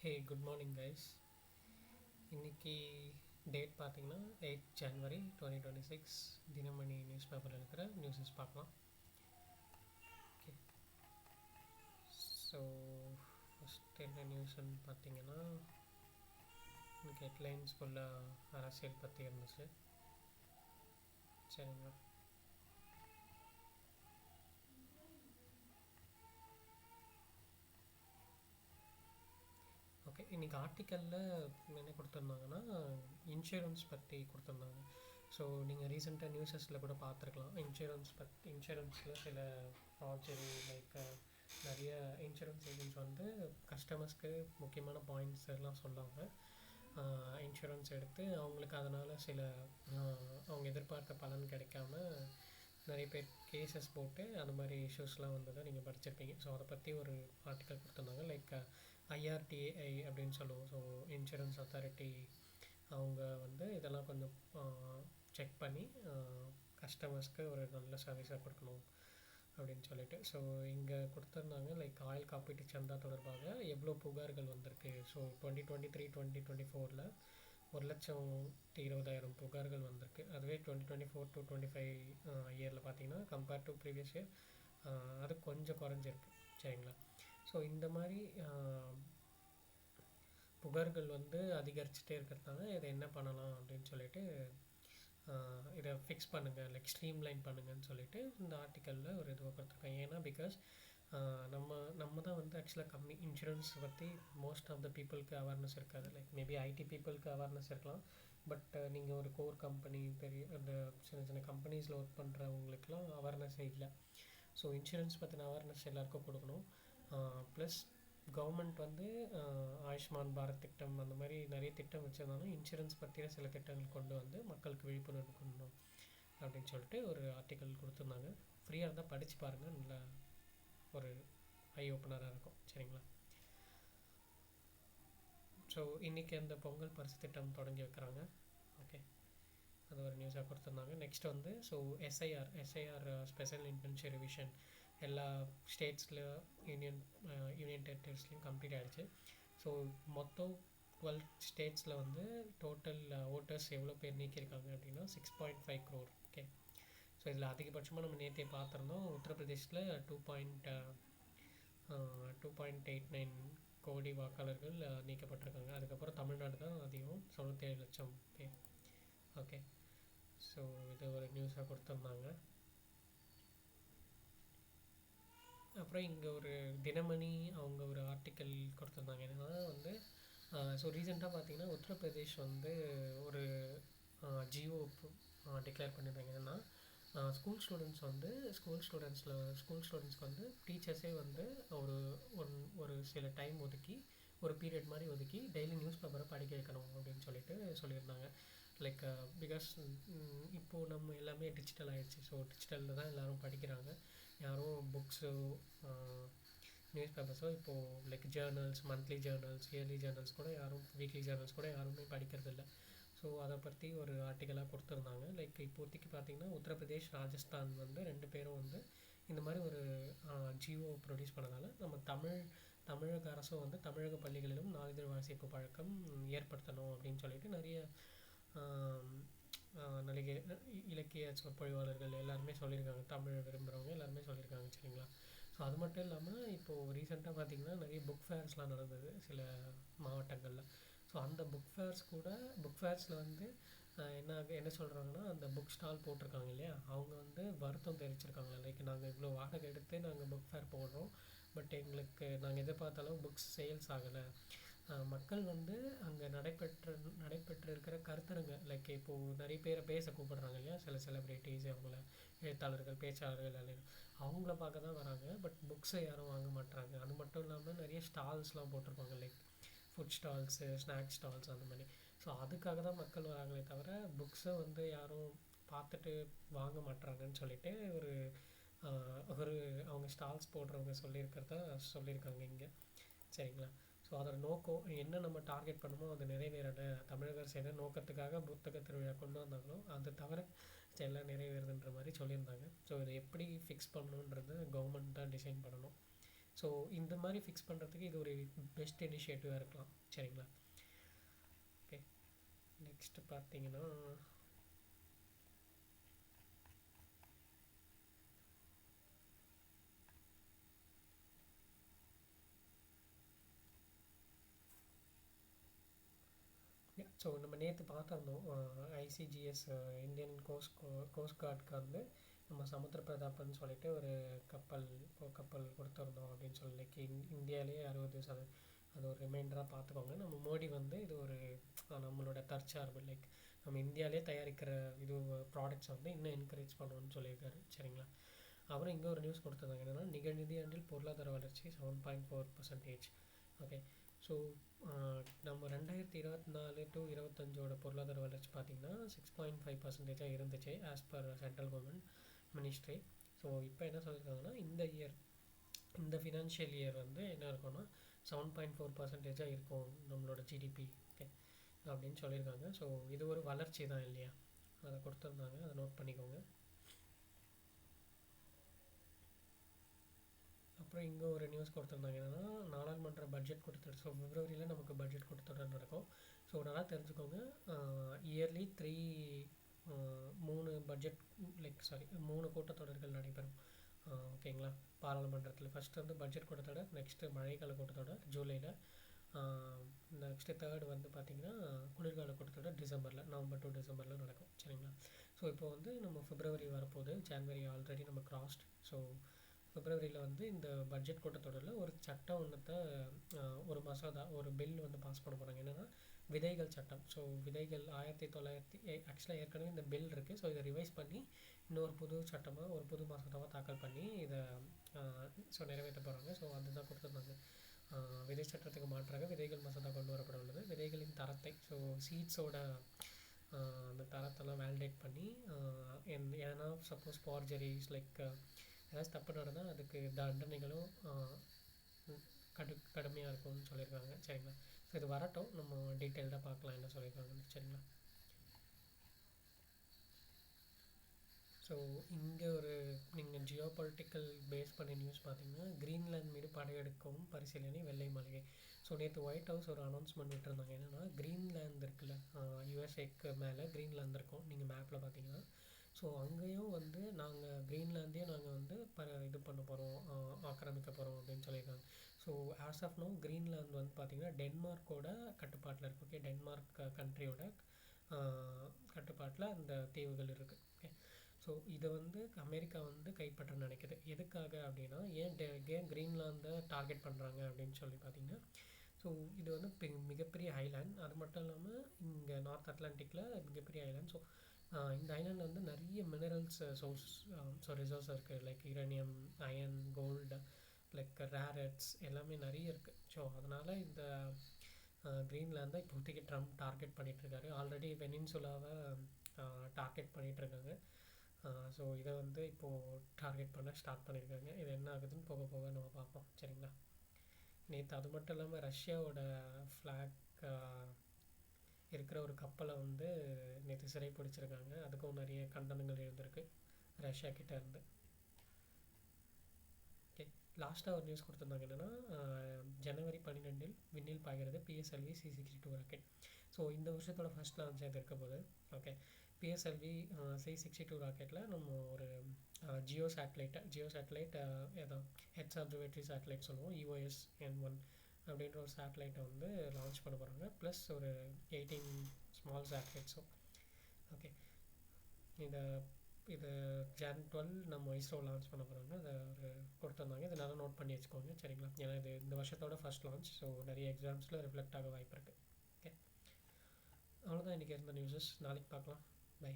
ஹே good morning guys. இன்னைக்கு date பார்த்தீங்கன்னா 8 ஜனவரி 2026. Dinamani news பேப்பரில் இருக்கிற நியூஸஸ் பார்க்கலாம். ஓகே, ஸோ ஃபஸ்ட் என்ன நியூஸ்ன்னு பார்த்தீங்கன்னா இன்னைக்கு ஹெட்லைன்ஸ் ஃபுல்லாக அரசியல் பற்றி இருந்துச்சு. சரிங்களா, ஓகே. இன்றைக்கி ஆர்டிக்கலில் என்ன கொடுத்துருந்தாங்கன்னா இன்சூரன்ஸ் பற்றி கொடுத்துருந்தாங்க. ஸோ நீங்கள் ரீசெண்டாக நியூஸஸில் கூட பார்த்துருக்கலாம். இன்சூரன்ஸில் சில ஃப்ராட்ஜரி லைக் நிறைய இன்சூரன்ஸ் ஏஜென்ட்ஸ் வந்து கஸ்டமர்ஸ்க்கு முக்கியமான பாயிண்ட்ஸ் எல்லாம் சொல்லாமல் இன்சூரன்ஸ் எடுத்து அவங்களுக்கு அதனால் சில அவங்க எதிர்பார்த்த பலன் கிடைக்காம நிறைய பேர் கேசஸ் போட்டு அந்த மாதிரி இஷ்யூஸ்லாம் வந்ததை நீங்கள் படிச்சிருப்பீங்க. ஸோ அதை பற்றி ஒரு ஆர்டிக்கல் கொடுத்துருந்தாங்க. லைக் ஐஆர்டிஏஐ அப்படின்னு சொல்லுவோம். ஸோ இன்சூரன்ஸ் அத்தாரிட்டி அவங்க வந்து இதெல்லாம் கொஞ்சம் செக் பண்ணி கஸ்டமர்ஸ்க்கு ஒரு நல்ல சர்வீஸாக கொடுக்கணும் அப்படின்னு சொல்லிட்டு. ஸோ இங்கே கொடுத்துருந்தாங்க லைக் ஆயில் காப்பீட்டு சந்தா தொடர்பாக எவ்வளோ புகார்கள் வந்திருக்கு. ஸோ 2023-2024 1,20,000 புகார்கள் வந்திருக்கு. அதுவே 2024-25 இயரில் பார்த்தீங்கன்னா கம்பேர்ட் டு ப்ரீவியஸ் இயர் அது கொஞ்சம் குறைஞ்சிருக்கு. சரிங்களா, ஸோ இந்த மாதிரி புகார்கள் வந்து அதிகரிச்சுட்டே இருக்கிறதுனால இதை என்ன பண்ணலாம் அப்படின்னு சொல்லிட்டு இதை ஃபிக்ஸ் பண்ணுங்கள், லைக் ஸ்ட்ரீம்லைன் பண்ணுங்கன்னு சொல்லிட்டு இந்த ஆர்டிக்கலில் ஒரு இதுவாக கொடுத்துருக்காங்க. ஏன்னா பிகாஸ் நம்ம தான் வந்து ஆக்சுவலாக இன்சூரன்ஸ் பற்றி மோஸ்ட் ஆஃப் த பீப்புளுக்கு அவேர்னஸ் இருக்காது. லைக் மேபி ஐடி பீப்புளுக்கு அவேர்னஸ் இருக்கலாம். பட் நீங்கள் ஒரு கோர் கம்பெனி பெரிய அந்த சின்ன சின்ன கம்பெனிஸில் ஒர்க் பண்ணுறவங்களுக்குலாம் அவேர்னஸே இல்லை. ஸோ இன்சூரன்ஸ் பற்றின அவேர்னஸ் எல்லாருக்கும் கொடுக்கணும். ப்ளஸ் கவர்மெண்ட் வந்து ஆயுஷ்மான் பாரத் திட்டம் அந்த மாதிரி நிறைய திட்டம் வச்சுருந்தாலும் இன்சூரன்ஸ் பற்றின சில திட்டங்கள் கொண்டு வந்து மக்களுக்கு விழிப்புணர்வு கொண்டு அப்படின்னு சொல்லிட்டு ஒரு ஆர்டிக்கல் கொடுத்துருந்தாங்க. ஃப்ரீயாக இருந்தால் படித்து பாருங்கள், நல்லா ஒரு ஐ ஓப்பனராக இருக்கும். சரிங்களா, ஸோ இன்றைக்கி அந்த பொங்கல் பரிசு திட்டம் தொடங்கி வைக்கிறாங்க. ஓகே, அது ஒரு நியூஸாக கொடுத்துருந்தாங்க. நெக்ஸ்ட் வந்து so SIR special intensive revision எல்லா ஸ்டேட்ஸில் யூனியன் டெரிட்டரிஸ்லையும் கம்ப்ளீட் ஆகிடுச்சு. ஸோ மொத்தம் 12 ஸ்டேட்ஸில் வந்து டோட்டல் ஓட்டர்ஸ் எவ்வளோ பேர் நீக்கியிருக்காங்க அப்படின்னா 6.5 crore. ஓகே, ஸோ இதில் அதிகபட்சமாக நம்ம நேற்றே பார்த்துருந்தோம். உத்தரப்பிரதேசில் 2.89 கோடி வாக்காளர்கள் நீக்கப்பட்டிருக்காங்க. அதுக்கப்புறம் தமிழ்நாடு தான் அதிகம், 97 லட்சம் பேர். ஓகே, ஸோ இது ஒரு நியூஸாக கொடுத்துருந்தாங்க. அப்புறம் இங்கே ஒரு தினமணி அவங்க ஒரு ஆர்டிக்கல் கொடுத்துருந்தாங்க. என்னென்னா வந்து ஸோ ரீசெண்டாக பார்த்தீங்கன்னா உத்தரப்பிரதேஷ் வந்து ஒரு ஜியோ டிக்ளேர் பண்ணியிருந்தாங்க. என்னென்னா ஸ்கூல் ஸ்டூடெண்ட்ஸ்க்கு வந்து டீச்சர்ஸே வந்து ஒரு சில டைம் ஒதுக்கி ஒரு பீரியட் மாதிரி ஒதுக்கி டெய்லி நியூஸ் பேப்பரை படிக்க வைக்கணும் அப்படின்னு சொல்லியிருந்தாங்க. லைக் பிகாஸ் இப்போது நம்ம எல்லாமே டிஜிட்டல் ஆகிடுச்சு. ஸோ டிஜிட்டலில் தான் எல்லோரும் படிக்கிறாங்க. யாரும் புக்ஸோ நியூஸ் பேப்பர்ஸோ இப்போது like journals, monthly journals, yearly journals கூட யாரும், வீக்லி ஜேர்னல்ஸ் கூட யாருமே படிக்கிறதில்ல. ஸோ அதை பற்றி ஒரு ஆர்டிக்கலாக கொடுத்துருந்தாங்க. லைக் இப்போதைக்கு பார்த்திங்கன்னா உத்தரப்பிரதேஷ், ராஜஸ்தான் வந்து 2 பேரும் வந்து இந்த மாதிரி ஒரு ஜியோ ப்ரொடியூஸ் பண்ணதால் நம்ம தமிழக அரசும் வந்து தமிழக பள்ளிகளிலும் நாளிதழ் வாசிப்பு பழக்கம் ஏற்படுத்தணும் அப்படின்னு சொல்லிட்டு நிறைய நடிகை இலக்கிய சொற்பொழிவாளர்கள் எல்லாருமே சொல்லியிருக்காங்க. தமிழ் விரும்புகிறவங்க எல்லாருமே சொல்லியிருக்காங்க. சரிங்களா, ஸோ அது மட்டும் இல்லாமல் இப்போது ரீசெண்டாக பார்த்திங்கன்னா நிறைய புக் ஃபேர்ஸ்லாம் நடந்தது சில மாவட்டங்களில். ஸோ அந்த புக் ஃபேர்ஸில் வந்து என்ன சொல்கிறாங்கன்னா அந்த புக் ஸ்டால் போட்டிருக்காங்க இல்லையா, அவங்க வந்து வருத்தம் தெரிவிச்சிருக்காங்க. லைக் நாங்கள் இவ்வளோ வாடகை எடுத்து நாங்கள் புக் ஃபேர் போடுறோம், பட் எங்களுக்கு நாங்கள் எதிர்பார்த்த அளவு புக்ஸ் சேல்ஸ் ஆகலை. மக்கள் வந்து அங்கே நடைபெற்று இருக்கிற கருத்தரங்க லைக் இப்போது நிறைய பேரை பேச கூப்பிடுறாங்க இல்லையா, சில செலிப்ரிட்டிஸ், அவங்கள எழுத்தாளர்கள், பேச்சாளர்கள் எல்லாரும் அவங்கள பார்க்க தான் வராங்க. பட் புக்ஸை யாரும் வாங்க மாட்டுறாங்க. அது மட்டும் இல்லாமல் நிறைய ஸ்டால்ஸ்லாம் போட்டிருப்பாங்க, like food stalls, snacks stalls அந்த மாதிரி. ஸோ அதுக்காக தான் மக்கள் வராங்களே தவிர புக்ஸை வந்து யாரும் பார்த்துட்டு வாங்க மாட்டுறாங்கன்னு சொல்லிட்டு ஒரு அவங்க ஸ்டால்ஸ் போடுறவங்க சொல்லியிருக்காங்க இங்கே. சரிங்களா, ஸோ அதோட நோக்கம் என்ன, நம்ம டார்கெட் பண்ணுமோ அது நிறைவேறலை. தமிழக அரசு என்ன நோக்கத்துக்காக புத்தக திருவிழா கொண்டு வந்தாங்களோ அது தவிர எல்லாம் நிறைவேறுதுன்ற மாதிரி சொல்லியிருந்தாங்க. ஸோ இதை எப்படி ஃபிக்ஸ் பண்ணணுன்றது கவர்மெண்ட் தான் டிசைன் பண்ணணும். ஸோ இந்த மாதிரி ஃபிக்ஸ் பண்ணுறதுக்கு இது ஒரு பெஸ்ட் இனிஷியேட்டிவாக இருக்கலாம். சரிங்களா? ஓகே, நெக்ஸ்ட்டு பார்த்தீங்கன்னா ஸோ நம்ம நேற்று பார்த்துருந்தோம் ஐசிஜிஎஸ் இந்தியன் கோஸ்ட் கார்டுக்கு வந்து நம்ம சமுத்திர பிரதாப்னு சொல்லிட்டு ஒரு கப்பல் கொடுத்துருந்தோம் அப்படின்னு சொல்லி லைக் இந்தியாவிலேயே 60% அது ஒரு ரிமைண்டராக பார்த்துக்கோங்க. நம்ம மோடி வந்து இது ஒரு நம்மளோட தற்சார்பு லைக் நம்ம இந்தியாவிலே தயாரிக்கிற இது ப்ராடக்ட்ஸ் வந்து இன்னும் என்கரேஜ் பண்ணணும்னு சொல்லியிருக்காரு. சரிங்களா? அப்புறம் இங்கே ஒரு நியூஸ் கொடுத்துருந்தாங்க என்னென்னா நிதியாண்டில் பொருளாதார வளர்ச்சி 7.4%. ஓகே, ஸோ நம்ம 2024 to 25 பொருளாதார வளர்ச்சி பார்த்திங்கன்னா 6.5% இருந்துச்சு as per central government ministry. So இப்போ என்ன சொல்லியிருக்காங்கன்னா இந்த ஃபினான்ஷியல் இயர் வந்து என்ன இருக்கும்னா 7.4% இருக்கும் நம்மளோட ஜிடிபி. ஓகே, அப்படின்னு சொல்லியிருக்காங்க. ஸோ இது ஒரு வளர்ச்சி தான் இல்லையா, அதை கொடுத்துருந்தாங்க, அதை நோட் பண்ணிக்கோங்க. அப்புறம் இங்கே ஒரு நியூஸ் கொடுத்துருந்தாங்க என்னென்னா நாடாளுமன்ற பட்ஜெட் கூட்டத்தொடர். ஸோ பிப்ரவரியில் நமக்கு பட்ஜெட் கூட்டத்தொடர் நடக்கும். ஸோ நல்லா தெரிஞ்சுக்கோங்க, இயர்லி 3 பட்ஜெட் லைக் 3 கூட்டத்தொடர்கள் நடைபெறும். ஓகேங்களா? பாராளுமன்றத்தில் ஃபஸ்ட்டு வந்து பட்ஜெட் கூட்டத்தொடர், நெக்ஸ்ட்டு மழைக்கால கூட்டத்தொடர் ஜூலையில், நெக்ஸ்ட்டு தேர்டு வந்து பார்த்திங்கன்னா குளிர்கால கூட்டத்தொடர் நவம்பர் டு டிசம்பரில் நடக்கும். சரிங்களா? ஸோ இப்போ வந்து நம்ம பிப்ரவரி வரப்போகுது, ஜான்வரி ஆல்ரெடி நம்ம கிராஸ்ட். ஸோ பிப்ரவரியில் வந்து இந்த பட்ஜெட் கூட்டத்தொடரில் ஒரு சட்டம் ஒரு மசோதா ஒரு பில் வந்து பாஸ் பண்ண போகிறாங்க. என்னென்னா விதைகள் சட்டம். ஸோ விதைகள் 1900 ஆக்சுவலாக ஏற்கனவே இந்த பில் இருக்குது. ஸோ இதை ரிவைஸ் பண்ணி இன்னொரு புது சட்டமாக ஒரு புது மசோதாவாக தாக்கல் பண்ணி இதை நிறைவேற்ற போகிறாங்க. ஸோ அதுதான் கொடுத்துருந்தாங்க. விதை சட்டத்துக்கு மாற்றாக விதைகள் மசோதா கொண்டு வரப்பட உள்ளது. விதைகளின் தரத்தை, ஸோ சீட்ஸோட அந்த தரத்தெல்லாம் வேலிடேட் பண்ணி ஏன்னா சப்போஸ் ஃபார்ஜரிஸ் லைக் ஏதாச்சும் தப்பு நடந்தால் அதுக்கு தண்டனைகளும் கடுமையாக இருக்கும்னு சொல்லியிருக்காங்க. சரிங்களா? ஸோ இது வரட்டும், நம்ம டீட்டெயில்டாக பார்க்கலாம் என்ன சொல்லியிருக்காங்கன்னு. சரிங்களா? ஸோ இங்கே ஒரு நீங்கள் ஜியோ பொலிட்டிக்கல் பேஸ் பண்ணி நியூஸ் பார்த்தீங்கன்னா கிரீன்லாந்து மீது படையெடுக்கவும் பரிசீலனை வெள்ளை மாளிகை. ஸோ நேற்று ஒயிட் ஹவுஸ் ஒரு அனௌன்ஸ்மெண்ட் விட்டுருந்தாங்க. என்னென்னா கிரீன்லாந்து இருக்குல்ல, யூஎஸ்ஏக்கு மேலே கிரீன்லாந்து இருக்கும் நீங்கள் மேப்பில் பார்த்தீங்கன்னா. ஸோ அங்கேயும் வந்து நாங்கள் கிரீன்லாந்தையும் நாங்கள் வந்து இது பண்ண போகிறோம், ஆக்கிரமிக்க போகிறோம் அப்படின்னு சொல்லியிருக்காங்க. So as of now Greenland வந்து பார்த்திங்கன்னா டென்மார்க்கோட கட்டுப்பாட்டில் இருக்குது. ஓகே, டென்மார்க் கண்ட்ரியோட கட்டுப்பாட்டில் அந்த தீவுகள் இருக்குது. ஓகே, ஸோ இதை வந்து அமெரிக்கா வந்து கைப்பற்ற நினைக்குது. எதுக்காக அப்படின்னா ஏன் கிரீன்லாந்தை டார்கெட் பண்ணுறாங்க அப்படின்னு சொல்லி பார்த்தீங்கன்னா, ஸோ இது வந்து மிகப்பெரிய ஐலாண்ட். அது மட்டும் இல்லாமல் இங்கே நார்த் அட்லாண்டிக்கில் மிகப்பெரிய ஐலாண்ட். ஸோ இந்த ஐலாண்டில் வந்து நிறைய மினரல்ஸ் ரிசோர்ஸ் இருக்குது. Like uranium, iron, gold, like rare earths எல்லாமே நிறைய இருக்குது. ஸோ அதனால் இந்த கிரீன்லாந்தை இப்போதைக்கு ட்ரம்ப் டார்கெட் பண்ணிகிட்ருக்காரு. ஆல்ரெடி வெனின்சுலாவை டார்கெட் பண்ணிகிட்ருக்காங்க. ஸோ இதை வந்து இப்போது டார்கெட் பண்ண ஸ்டார்ட் பண்ணியிருக்காங்க. இது என்ன ஆகுதுன்னு போக போக நம்ம பார்ப்போம். சரிங்களா? நேற்று அது மட்டும் இல்லாமல் ரஷ்யாவோட ஃப்ளாக் இருக்கிற ஒரு கப்பலை வந்து நேற்று சிறை பிடிச்சிருக்காங்க. அதுக்கும் நிறைய கண்டனங்கள் இருந்திருக்கு ரஷ்யா கிட்டே இருந்து. ஓகே, லாஸ்ட்டாக ஒரு நியூஸ் கொடுத்துருந்தாங்க என்னென்னா ஜனவரி 12 விண்ணில் பாய்கிறது பிஎஸ்எல்வி C-62 ராக்கெட். ஸோ இந்த வருஷத்தோட ஃபர்ஸ்ட் லான்ச் அது இருக்க போது. ஓகே, பிஎஸ்எல்வி C-62 ராக்கெட்டில் நம்ம ஒரு ஜியோ சேட்டலைட் ஏதோ ஹெட்ஸ் அப்சர்வேட்டரி சேட்டலைட் சொல்லுவோம், EOS-N1 அப்படின்ற ஒரு சேட்டலைட்டை வந்து லான்ச் பண்ண போகிறாங்க. ப்ளஸ் ஒரு 18 ஸ்மால் சேட்டலைட்ஸும். ஓகே, இது Jan 12 நம்ம இஸ்ரோ லான்ச் பண்ண போகிறாங்க. அதை ஒரு கொடுத்துருந்தாங்க. இதை நல்லா நோட் பண்ணி வச்சுக்கோங்க. சரிங்களா? ஏன்னா இது இந்த வருஷத்தோட ஃபர்ஸ்ட் லான்ச். ஸோ நிறைய எக்ஸாம்ஸில் ரிஃப்ளெக்ட் ஆக வாய்ப்பு இருக்குது. ஓகே, அவ்வளோதான் இன்றைக்கி இருந்த நியூஸஸ். நாளைக்கு பார்க்கலாம். பை.